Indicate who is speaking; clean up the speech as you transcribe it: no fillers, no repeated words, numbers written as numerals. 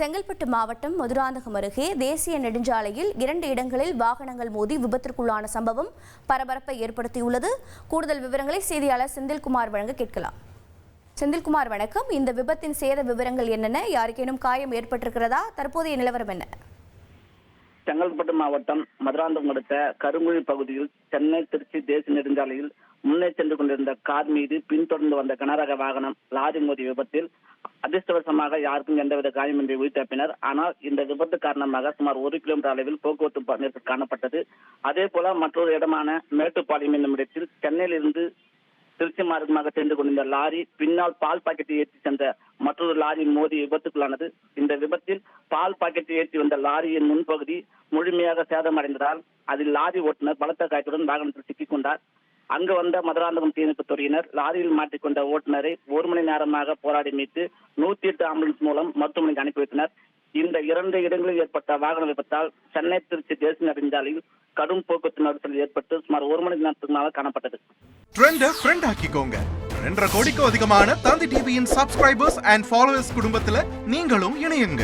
Speaker 1: செங்கல்பட்டு மாவட்டம் மதுராந்தகம் அருகே தேசிய நெடுஞ்சாலையில் 2 இடங்களில் வாகனங்கள் மோதி விபத்திற்குள்ளான சம்பவம் பரபரப்பை ஏற்படுத்தியுள்ளது. கூடுதல் விவரங்களை செய்தியாளர் செந்தில்குமார் வழங்க கேட்கலாம். செந்தில்குமார் வணக்கம். இந்த விபத்தின் சேத விவரங்கள் என்னென்ன? யாருக்கேனும் காயம் ஏற்பட்டிருக்கிறதா? தற்போதைய நிலவரம் என்ன?
Speaker 2: செங்கல்பட்டு மாவட்டம் மதுராந்தகம் அடுத்த கருங்குழி பகுதியில் சென்னை திருச்சி தேசிய நெடுஞ்சாலையில் முன்னே சென்று கொண்டிருந்த கார் மீது பின்தொடர்ந்து வந்த கனரக வாகனம் லாரி மோதிய விபத்தில் அதிர்ஷ்டவசமாக யாருக்கும் எந்தவித காயமின்றி உயிர் தப்பினர். ஆனால் இந்த விபத்து காரணமாக சுமார் 1 கிலோமீட்டர் அளவில் போக்குவரத்து நெரிசல் காணப்பட்டது. அதே போல மற்றொரு இடமான மேட்டுப்பாளையம் என்னும் இடத்தில் சென்னையில் இருந்து திருச்சி மார்க்கமாக சென்று கொண்டிருந்த லாரி பின்னால் பால் பாக்கெட்டை ஏற்றி சென்ற மற்றொரு லாரி மோதி விபத்துக்குள்ளானது. இந்த விபத்தில் பால் பாக்கெட்டை ஏற்றி வந்த லாரியின் முன்பகுதி முழுமையாக சேதமடைந்ததால் அதில் லாரி ஓட்டுநர் பலத்த காயத்துடன் வாகனத்தில் சிக்கிக் கொண்டார். அங்கு வந்த மதுராந்தகம் தீயணைப்பு துறையினர் லாரியில் மாட்டிக்கொண்ட ஓட்டுநரை 1 மணி நேரமாக போராடி மீட்டு 108 ஆம்புலன்ஸ் மூலம் மருத்துவமனைக்கு அனுப்பி வைத்தனர். இந்த 2 இடங்களில் ஏற்பட்ட வாகன விபத்தால் சென்னை திருச்சி தேசிய நெடுஞ்சாலையில் கடும் போக்குவரத்து நெரிசல் ஏற்பட்டு சுமார் 1 மணி நேரத்துக்கு மேல காணப்பட்டது.
Speaker 3: ட்ரெண்ட ஃப்ரெண்ட் ஆக்கிக்கோங்க. 2.5 கோடிக்கும் அதிகமான தந்தி டிவியின் சப்ஸ்கிரைபர்ஸ் அண்ட் ஃபாலோவர்ஸ் குடும்பத்துல நீங்களும் இணையுங்க.